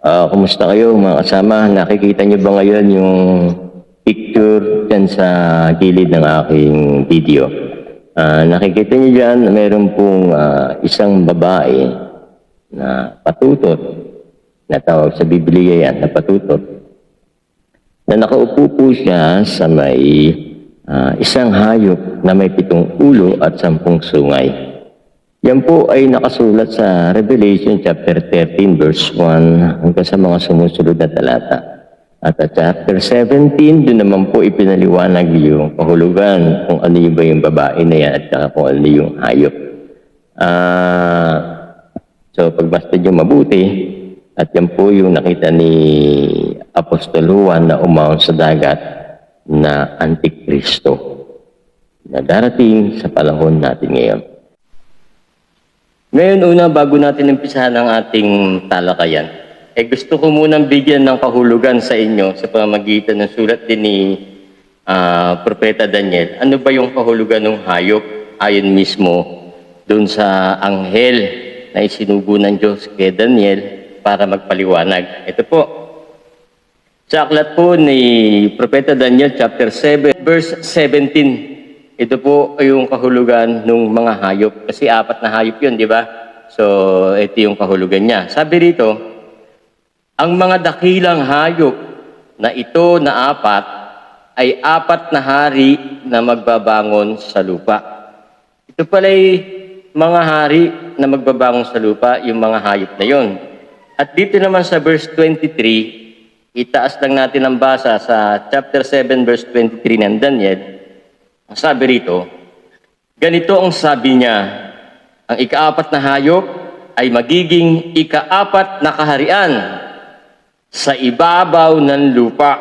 Kumusta kayo mga kasama? Nakikita niyo ba ngayon yung picture dyan sa gilid ng aking video? Nakikita niyo dyan, meron pong isang babae na patutot, na tawag sa Biblia yan, na patutot, na nakaupo po siya sa may isang hayop na may 7 ulo at 10 sungay. Yan po ay nakasulat sa Revelation chapter 13 verse 1 hanggang sa mga sumusunod na talata. At sa chapter 17, doon naman po ipinaliwanag yung kahulugan kung ano ba yung babae na yan at saka kung ano yung hayop. So pagbasta nyo mabuti, at yan po yung nakita ni Apostol Juan na umahon sa dagat na Antikristo na darating sa panahon natin ngayon. Ngayon una, bago natin umpisahan ang ating talakayan, gusto ko munang bigyan ng kahulugan sa inyo sa pamamagitan ng sulat din ni Propeta Daniel. Ano ba yung kahulugan ng hayop ayon mismo dun sa anghel na isinugo ng Diyos kay Daniel para magpaliwanag? Ito po. Sa aklat po ni Propeta Daniel chapter 7 verse 17. Ito po ay yung kahulugan ng mga hayop. Kasi 4 na hayop yun, di ba? So, ito yung kahulugan niya. Sabi rito, ang mga dakilang hayop na ito na 4 ay 4 na hari na magbabangon sa lupa. Ito pala'y mga hari na magbabangon sa lupa, yung mga hayop na yon. At dito naman sa verse 23, itaas lang natin ang basa sa chapter 7 verse 23 ng Daniel. Sabi rito, ganito ang sabi niya, ang ika-4 na hayop ay magiging ika-4 na kaharian sa ibabaw ng lupa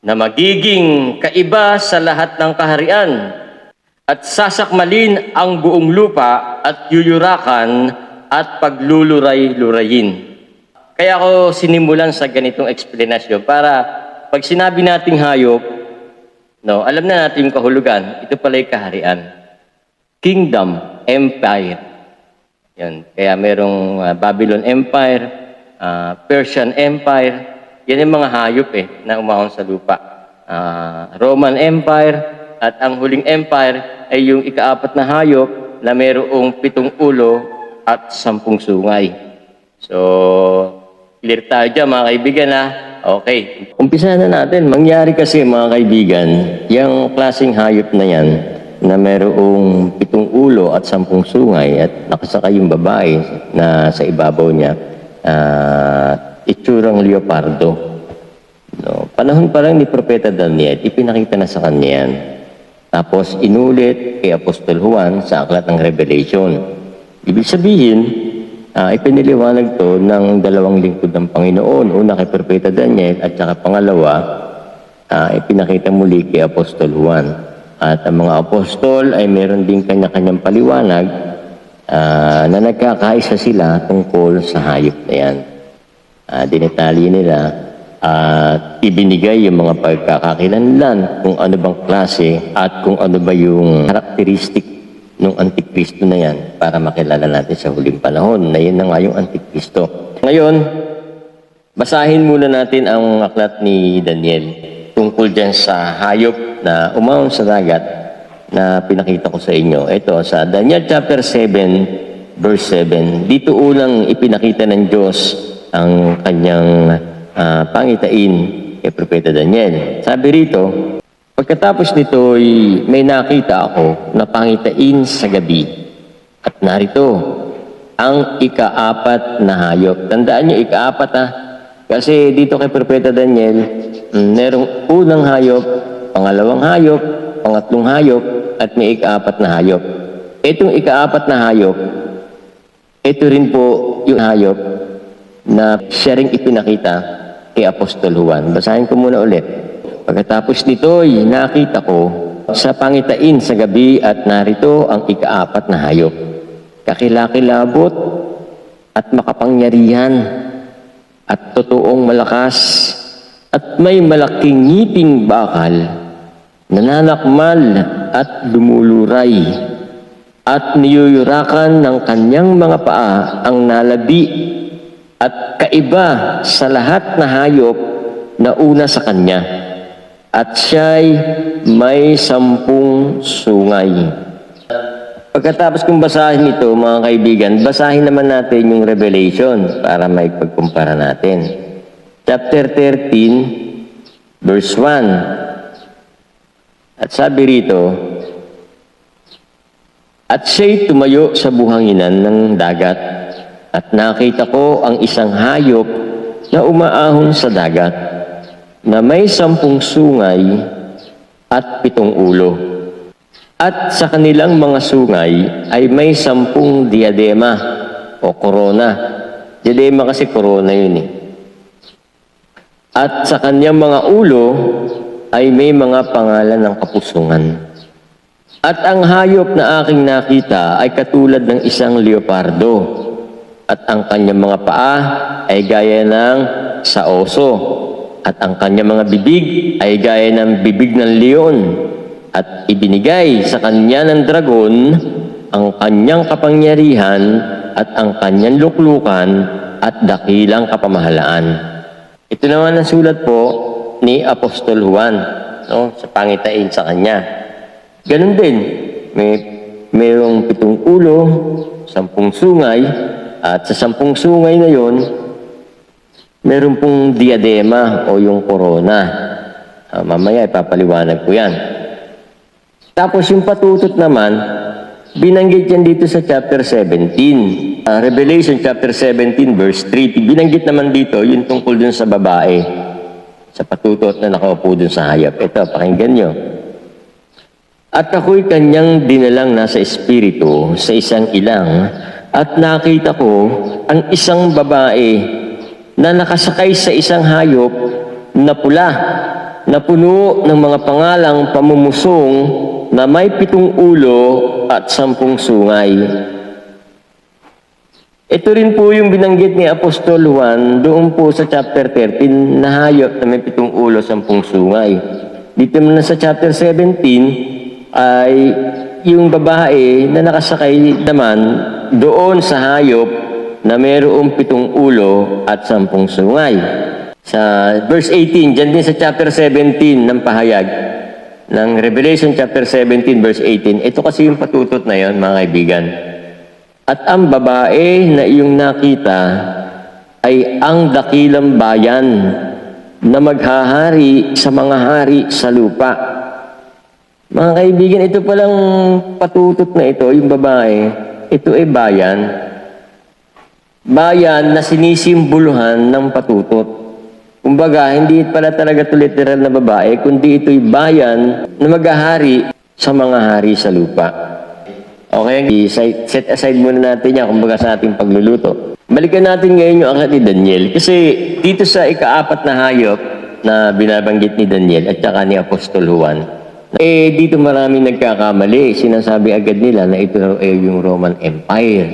na magiging kaiba sa lahat ng kaharian at sasakmalin ang buong lupa at yuyurakan at pagluluray-lurayin. Kaya ako sinimulan sa ganitong explanation para pag sinabi nating hayop, alam na natin yung kahulugan. Ito pala yung kaharian. Kingdom, empire. Yan. Kaya merong Babylon Empire, Persian Empire. Yan yung mga hayop na umahon sa lupa. Roman Empire at ang huling empire ay yung ika-4 na hayop na merong 7 ulo at 10 sungay. So, clear tayo dyan mga kaibigan Okay. Umpisa na natin. Mangyari kasi mga kaibigan, yung klaseng hayop na yan na merong 7 ulo at 10 sungay at nakasakay yung babae na sa ibabaw niya, itsurang leopardo. Panahon pa lang ni Propeta Daniel, ipinakita na sa kanya yan. Tapos inulit kay Apostol Juan sa aklat ng Revelation. Ibig sabihin, ipiniliwanag to ng 2 lingkod ng Panginoon. Una kay Propeta Daniel at saka pangalawa, ipinakita muli kay Apostol Juan. At ang mga apostol ay meron din kanya-kanyang paliwanag na nagkakaisa sila tungkol sa hayop na yan. Dinetali nila at ibinigay yung mga pagkakakilanlan kung ano bang klase at kung ano ba yung karakteristik ng Antikristo na yan para makilala natin sa huling panahon na yun na nga yung Antikristo. Ngayon, basahin muna natin ang aklat ni Daniel tungkol dyan sa hayop na umahon sa dagat na pinakita ko sa inyo. Ito, sa Daniel chapter 7 verse 7, dito unang ipinakita ng Diyos ang kanyang pangitain kay Propeta Daniel. Sabi rito, pagkatapos nito may nakita ako na pangitain sa gabi at narito ang ika-4 na hayop. Tandaan nyo, ika-4 kasi dito kay Propeta Daniel, merong unang hayop, pangalawang hayop, pangatlong hayop, at may ika-4 na hayop. Itong ika-4 na hayop, ito rin po yung hayop na siya rin ipinakita kay Apostol Juan. Basahin ko muna ulit. Pagkatapos nito'y nakita ko sa pangitain sa gabi at narito ang ika-4 na hayop. Kakilakilabot at makapangyarihan at totoong malakas at may malaking ngiping bakal, nananakmal at lumuluray at niyuyurakan ng kanyang mga paa ang nalabi at kaiba sa lahat na hayop na una sa kanya, at siya'y may 10 sungay. Pagkatapos kong basahin ito, mga kaibigan, basahin naman natin yung Revelation para may pagkumpara natin. Chapter 13, verse 1. At sabi rito, at siya'y tumayo sa buhanginan ng dagat, at nakita ko ang isang hayop na umaahon sa dagat, na may 10 sungay at 7 ulo. At sa kanilang mga sungay ay may 10 diadema o korona. Diadema kasi korona yun eh. At sa kanyang mga ulo ay may mga pangalan ng kapusungan. At ang hayop na aking nakita ay katulad ng isang leopardo, at ang kanyang mga paa ay gaya ng sa oso, at ang kanyang mga bibig ay gaya ng bibig ng leon, at ibinigay sa kanya ng dragon ang kanyang kapangyarihan at ang kanyang luklukan at dakilang kapamahalaan. Ito naman ang sulat po ni Apostol Juan, no, sa pangitain sa kanya. Ganun din, mayroong 7 ulo, 10 sungay, at sa 10 sungay na yon, meron pong diadema o yung korona. Mamaya ipapaliwanag ko yan. Tapos yung patutot naman, binanggit yan dito sa chapter 17. Revelation chapter 17 verse 3. Binanggit naman dito yung tungkol dun sa babae, sa patutot na nakaupo dun sa hayop. Ito, pakinggan nyo. At ako'y kanyang dinalang nasa espiritu sa isang ilang, at nakita ko ang isang babae na nakasakay sa isang hayop na pula, na puno ng mga pangalang pamumusong, na may 7 ulo at 10 sungay. Ito rin po yung binanggit ni Apostol Juan doon po sa chapter 13 na hayop na may 7 ulo, 10 sungay. Dito naman sa chapter 17 ay yung babae na nakasakay naman doon sa hayop na mayroong 7 ulo at 10 sungay. Sa verse 18, dyan din sa chapter 17 ng pahayag ng Revelation chapter 17 verse 18, ito kasi yung patutot na yon, mga kaibigan. At ang babae na iyong nakita ay ang dakilang bayan na maghahari sa mga hari sa lupa. Mga kaibigan, ito palang patutot na ito, yung babae, ito ay bayan. Bayan na sinisimboluhan ng patutot. Kumbaga, hindi pala talaga ito literal na babae, kundi ito'y bayan na maghahari sa mga hari sa lupa. Okay, set aside muna natin yan, kumbaga sa ating pagluluto. Balikan natin ngayon yung aklat ni Daniel. Kasi dito sa ika-4 na hayop na binabanggit ni Daniel at saka ni Apostol Juan, dito maraming nagkakamali. Sinasabi agad nila na ito ay yung Roman Empire,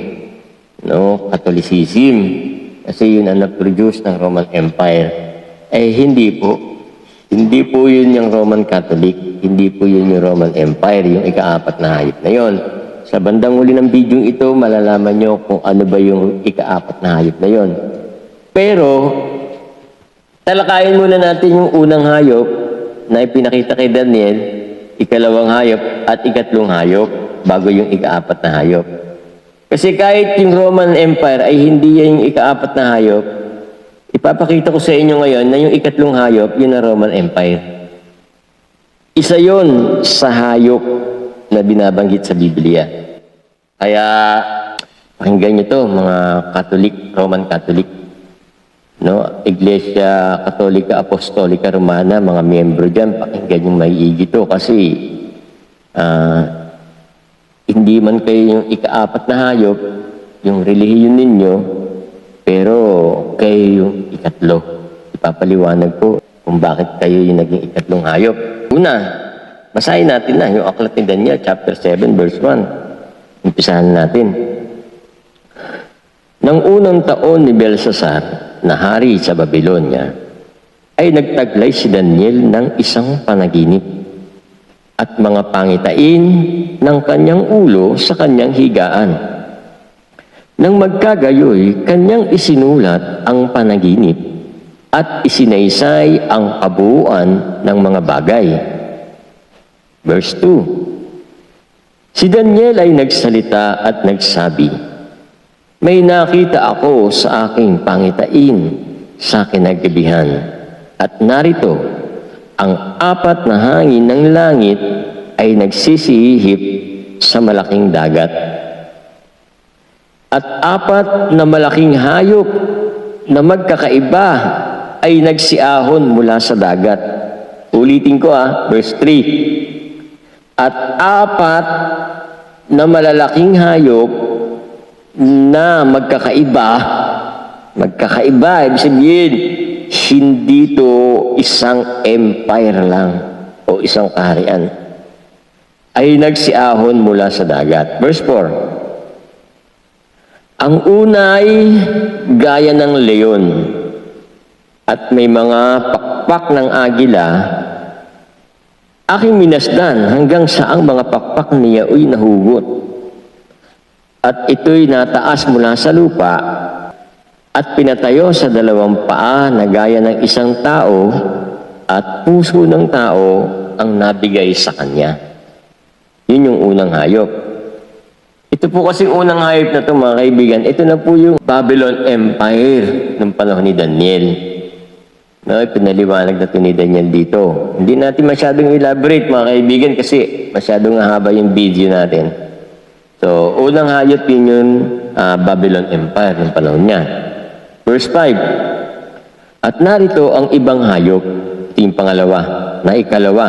no? Catholicism. Kasi yun ang nag-produce ng Roman Empire. Hindi po. Hindi po yun yung Roman Catholic. Hindi po yun yung Roman Empire, yung ika-4 na hayop na yun. Sa bandang huli ng video ito, malalaman nyo kung ano ba yung ika-4 na hayop na yun. Pero, talakayin muna natin yung unang hayop na ipinakita kay Daniel, ikalawang hayop at ikatlong hayop bago yung ika-4 na hayop. Kasi kahit yung Roman Empire ay hindi yan yung ika-4 na hayop, ipapakita ko sa inyo ngayon na yung ikatlong hayop, yun ang Roman Empire. Isa yon sa hayop na binabanggit sa Biblia. Kaya, pakinggan nyo to, mga Catholic, Roman Catholic, no? Iglesia Katolika Apostolika Romana, mga miyembro dyan, pakinggan nyo maiigi to kasi hindi man kayo yung ika-4 na hayop, yung relihiyon ninyo, pero kayo yung ikatlo. Ipapaliwanag ko kung bakit kayo yung naging ikatlong hayop. Una, basahin natin na yung aklat ni Daniel, chapter 7, verse 1. Umpisahan natin. Nang unang taon ni Belshazzar na hari sa Babylonia, ay nagtaglay si Daniel ng isang panaginip at mga pangitain ng kanyang ulo sa kanyang higaan. Nang magkagayoy, kanyang isinulat ang panaginip at isinaysay ang kabuuan ng mga bagay. Verse 2. Si Daniel ay nagsalita at nagsabi, "May nakita ako sa aking pangitain sa kinagabihan, at narito, ang apat na hangin ng langit ay nagsisihip sa malaking dagat. At apat na malaking hayop na magkakaiba ay nagsiahon mula sa dagat." Ulitin ko verse 3. At apat na malalaking hayop na magkakaiba, ibig sabihin, hindi to isang empire lang o isang kaharian, ay nagsiahon mula sa dagat. Verse 4. Ang una ay gaya ng leon, at may mga pakpak ng agila. Aking minasdan hanggang sa ang mga pakpak niya ay nahugot. At ito'y nataas mula sa lupa at pinatayo sa dalawang paa na gaya ng isang tao, at puso ng tao ang nabigay sa kanya. Yun yung unang hayop. Ito po kasi unang hayop na ito, mga kaibigan. Ito na po yung Babylon Empire ng panahon ni Daniel. No, pinaliwanag na ito ni Daniel dito. Hindi natin masyadong elaborate, mga kaibigan, kasi masyadong haba yung video natin. So, unang hayop yun yung Babylon Empire ng panahon niya. Verse 5. At narito ang ibang hayop, ito yung pangalawa, na ikalawa,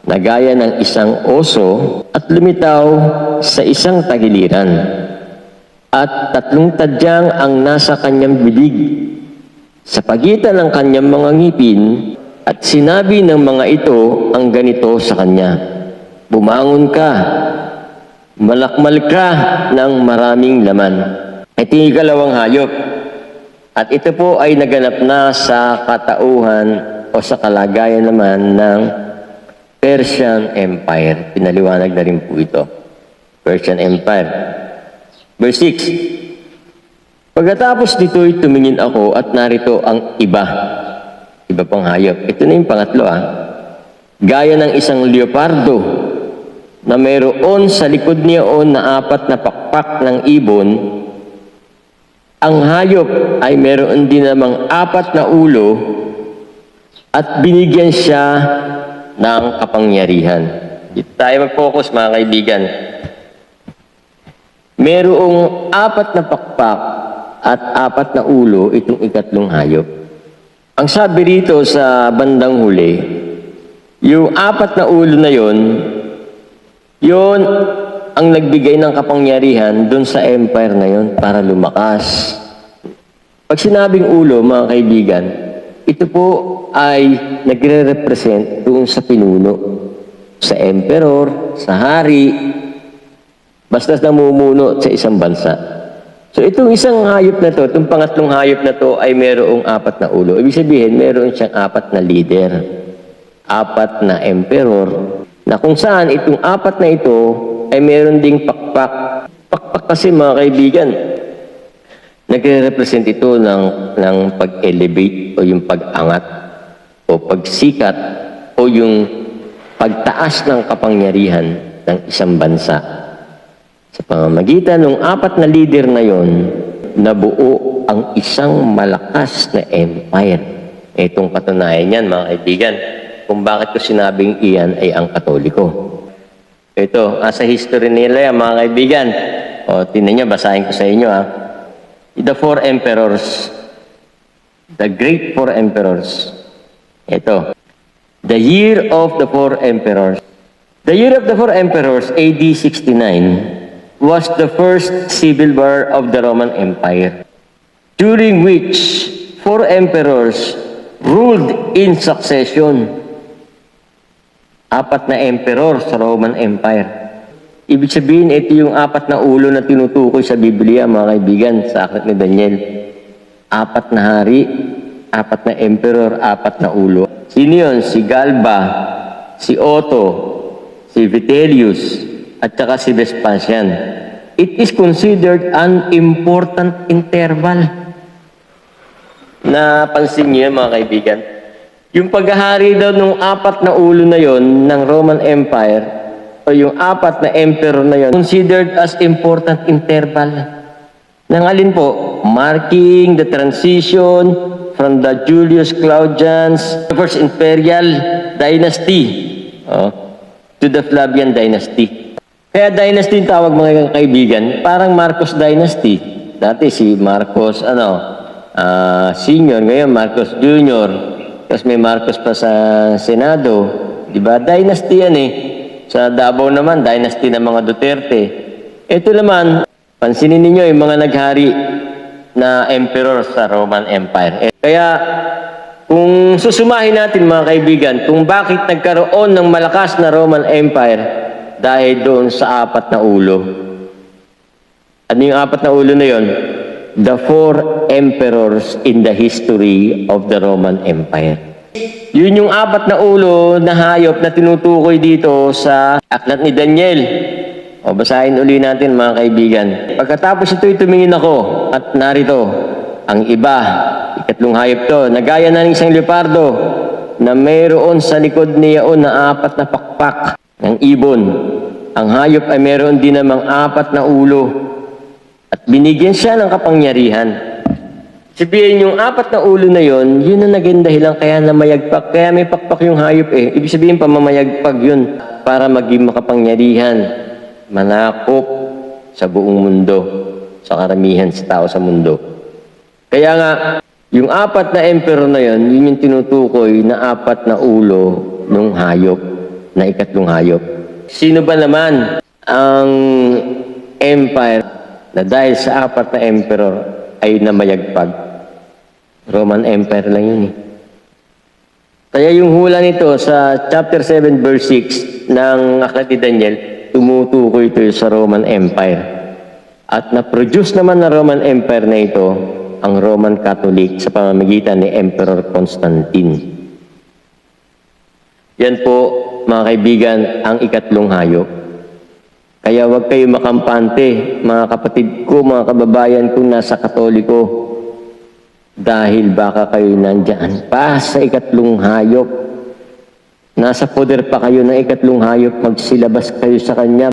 na gaya ng isang oso at lumitaw sa isang tagiliran. At 3 tadyang ang nasa kanyang bibig sa pagitan ng kanyang mga ngipin, at sinabi ng mga ito ang ganito sa kanya, "Bumangon ka, malakmal ka ng maraming laman." Ito yung ikalawang hayop. At ito po ay naganap na sa katauhan o sa kalagayan naman ng Persian Empire. Pinaliwanag na rin po ito. Persian Empire. Verse 6. Pagkatapos nito'y tumingin ako at narito ang iba pang hayop. Ito na yung pangatlo Gaya ng isang leopardo na mayroon sa likod niyaon na 4 na pakpak ng ibon. Ang hayop ay mayroon din namang 4 na ulo at binigyan siya ng kapangyarihan. Dito tayo mag-focus, mga kaibigan. Mayroong 4 na pakpak at 4 na ulo itong ikatlong hayop. Ang sabi rito sa bandang huli, yung 4 na ulo na yon ang nagbigay ng kapangyarihan doon sa empire na yon para lumakas. Pag sinabing ulo, mga kaibigan, ito po ay nagre-represent doon sa pinuno, sa emperor, sa hari, basta namumuno sa isang bansa. So itong isang hayop na to, itong pangatlong hayop na to ay mayroong 4 na ulo. Ibig sabihin, mayroon siyang 4 na leader, 4 na emperor, na kung saan itong 4 na ito ay mayroon ding pakpak. Pakpak kasi, mga kaibigan, nagre-represent ito ng pag-elevate o yung pag-angat o pagsikat o yung pagtaas ng kapangyarihan ng isang bansa. Sa pamamagitan ng 4 na leader na yon, nabuo ang isang malakas na empire. Itong katunayan yan, mga kaibigan, kung bakit ko sinabing iyan ay ang Katoliko. Ito, sa history nila yan, mga kaibigan. O, tingnan nyo, basahin ko sa inyo The 4 emperors, the great 4 emperors. Ito, the year of the 4 emperors. The year of the 4 emperors, AD 69, was the first civil war of the Roman Empire, during which 4 emperors ruled in succession. 4 na emperor sa Roman Empire. Ibig sabihin, ito yung 4 na ulo na tinutukoy sa Biblia, mga kaibigan, sa aklat ni Daniel. 4 na hari, 4 na emperor, 4 na ulo. Sino yun? Si Galba, si Otto, si Vitellius, at saka si Vespasian. it is considered an important interval. Napansin niyo yan, mga kaibigan? Yung paghahari daw ng 4 na ulo na yon ng Roman Empire, o yung 4 na emperor na yon, considered as important interval. Nang alin po? Marking the transition from the Julius Claudian's First Imperial Dynasty to the Flavian Dynasty. Kaya dynasty yung tawag, mga kaibigan, parang Marcos Dynasty. Dati si Marcos, Senior, ngayon Marcos Junior, tapos may Marcos pa sa Senado. Diba? Dynasty yan eh. Sa Davao naman, dynasty ng mga Duterte. Ito naman, pansinin ninyo yung mga naghari na emperor sa Roman Empire. Kaya, kung susumahin natin, mga kaibigan, kung bakit nagkaroon ng malakas na Roman Empire, dahil doon sa 4 na ulo. Ano yung 4 na ulo na yon? The 4 emperors in the history of the Roman Empire. Yun yung 4 na ulo na hayop na tinutukoy dito sa aklat ni Daniel. O basahin uli natin, mga kaibigan. Pagkatapos ito'y tumingin ako at narito ang iba, ikatlong hayop to, na gaya na ng isang leopardo na mayroon sa likod niyaon na 4 na pakpak ng ibon. Ang hayop ay mayroon din namang 4 na ulo at binigyan siya ng kapangyarihan. Sabihin yung 4 na ulo na yon, yun ang naging dahilan kaya na mayagpak. Kaya may pakpak yung hayop eh. Ibig sabihin pamamayagpag yun para maging makapangyarihan, manakop sa buong mundo, sa karamihan sa tao sa mundo. Kaya nga, yung 4 na emperor na yon, yun yung tinutukoy na 4 na ulo ng hayop, na ikatlong hayop. Sino ba naman ang empire na dahil sa 4 na emperor ay namayagpag? Roman Empire lang yun eh. Kaya yung hula nito sa chapter 7 verse 6 ng aklat ni Daniel, tumutukoy ito sa Roman Empire. At na-produce naman na Roman Empire na ito ang Roman Catholic sa pamamagitan ni Emperor Constantine. Yan po, mga kaibigan, ang ikatlong hayop. Kaya huwag kayo makampante, mga kapatid ko, mga kababayan kong nasa Katoliko, dahil baka kayo nandyan pa sa ikatlong hayop. Nasa poder pa kayo ng ikatlong hayop, magsilabas kayo sa kanya.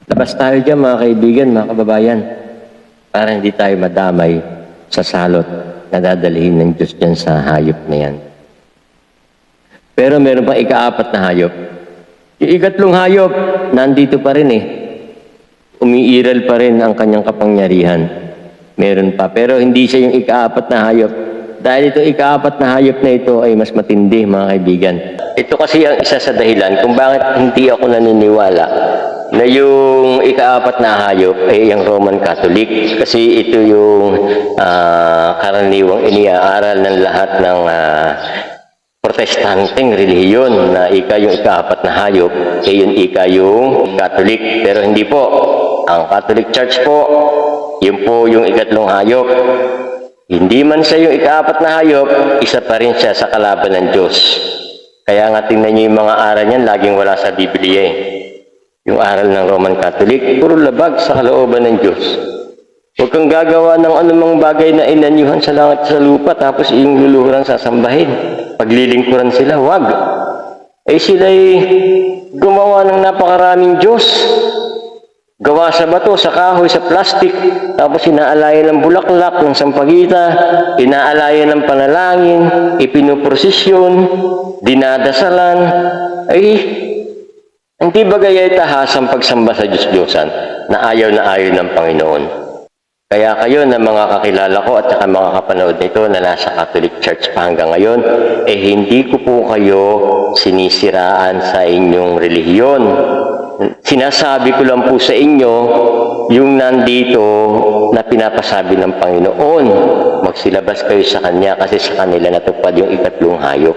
Labas tayo dyan, mga kaibigan, mga kababayan, para hindi tayo madamay sa salot na dadalhin ng Diyos dyan sa hayop na yan. Pero meron pang ika-4 na hayop. Yung ikatlong hayop, nandito pa rin eh. Umiiral pa rin ang kanyang kapangyarihan. Meron pa. Pero hindi siya yung ika-4 na hayop. Dahil ito ika-4 na hayop na ito ay mas matindi, mga kaibigan. Ito kasi ang isa sa dahilan kung bakit hindi ako naniniwala na yung ika-4 na hayop ay ang Roman Catholic. Kasi ito yung karaniwang iniaaral ng lahat ng protestanteng relihiyon na yung ika-4 na hayop, yun yung Catholic. Pero hindi po. Ang Catholic Church po, yun po yung ikatlong hayop. Hindi man siya yung ika-4 na hayop, isa pa rin siya sa kalaban ng Diyos. Kaya nga tingnan niyo yung mga aral niyan, laging wala sa Biblia eh. Yung aral ng Roman Catholic, puro labag sa kalooban ng Diyos. Huwag kang gagawa ng anumang bagay na inanyuhan sa langit sa lupa, tapos iyong luluhurang sasambahin. Paglilingkuran sila, wag. Eh sila'y gumawa ng napakaraming Diyos. Gawa sa bato, sa kahoy, sa plastik, tapos inaalayan ng bulaklak, ng sampagita, inaalayan ng panalangin, ipinuprosesyon, dinadasalan. Ay, hindi ba gaya tahasang pagsamba sa Diyos-Diyosan na ayaw ng Panginoon? Kaya kayo na mga kakilala ko at saka mga kapanood nito na nasa Catholic Church pa hanggang ngayon, hindi ko po kayo sinisiraan sa inyong relihiyon. Sinasabi ko lang po sa inyo yung nandito na pinapasabi ng Panginoon. Magsilabas kayo sa Kanya kasi sa kanila natupad yung ikatlong hayop.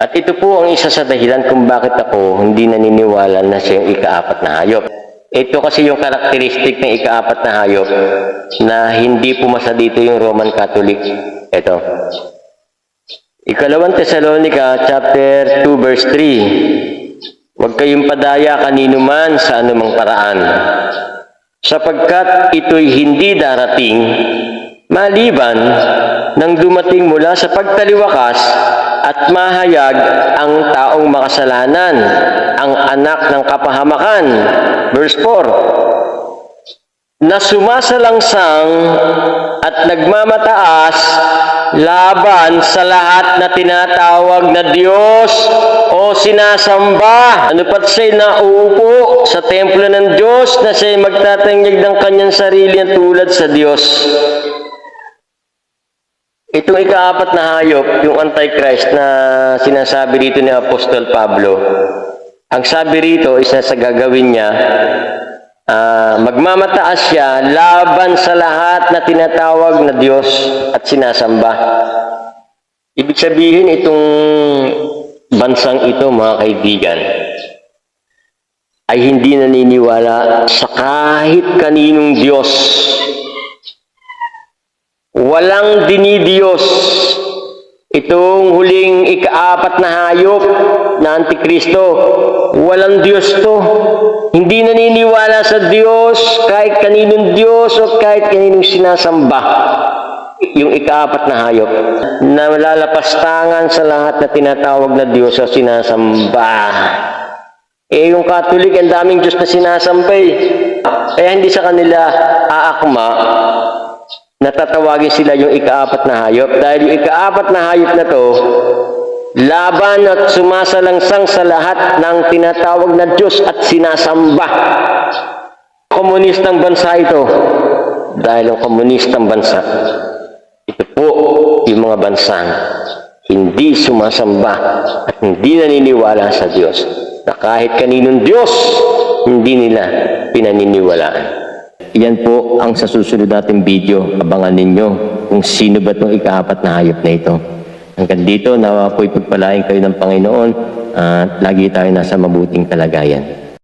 At ito po ang isa sa dahilan kung bakit ako hindi naniniwala na siya yung ika-4 na hayop. Ito kasi yung karakteristik ng ika-4 na hayop na hindi pumasa dito yung Roman Catholic. Ito. Ikalawang Tesalonica chapter 2 verse 3. Huwag kayong padaya kanino man sa anumang paraan. sapagkat ito'y hindi darating maliban nang dumating mula sa pagtaliwakas at mahayag ang taong makasalanan, ang anak ng kapahamakan. Verse 4, na sumasalangsang at nagmamataas laban sa lahat na tinatawag na Diyos o sinasamba. Ano pat siya'y nauupo sa templo ng Diyos na siya'y magtatanyag ng kanyang sarili at tulad sa Diyos. Itong ikaapat na hayop, yung Antichrist na sinasabi dito ni Apostol Pablo, ang sabi rito, isa sa gagawin niya, magmamataas siya laban sa lahat na tinatawag na Diyos at sinasamba. Ibig sabihin, itong bansang ito, mga kaibigan, ay hindi naniniwala sa kahit kaninong Diyos. Walang dinidiyos. Itong huling ikaapat na hayop na Antikristo, walang Diyos to. Hindi naniniwala sa Diyos, kahit kaninong Diyos o kahit kaninong sinasamba. Yung ikaapat na hayop, na lalapastangan sa lahat na tinatawag na Diyos o sinasamba. Yung Katolik, ang daming Diyos na sinasamba eh. Kaya hindi sa kanila aakma, natatawagin sila yung ikaapat na hayop. Dahil yung ikaapat na hayop na to, laban at sumasalangsang sa lahat ng tinatawag na Diyos at sinasamba. Komunistang bansa ito. Dahil ang komunistang bansa, ito po yung mga bansang hindi sumasamba at hindi naniniwala sa Diyos. Na kahit kaninong Diyos, hindi nila pinaniniwalaan. Yan po ang sa susunod nating video. Abangan ninyo kung sino ba itong ikaapat na hayop na ito. Hanggang dito, nawa po'y pagpalain kayo ng Panginoon at lagi tayo nasa mabuting kalagayan.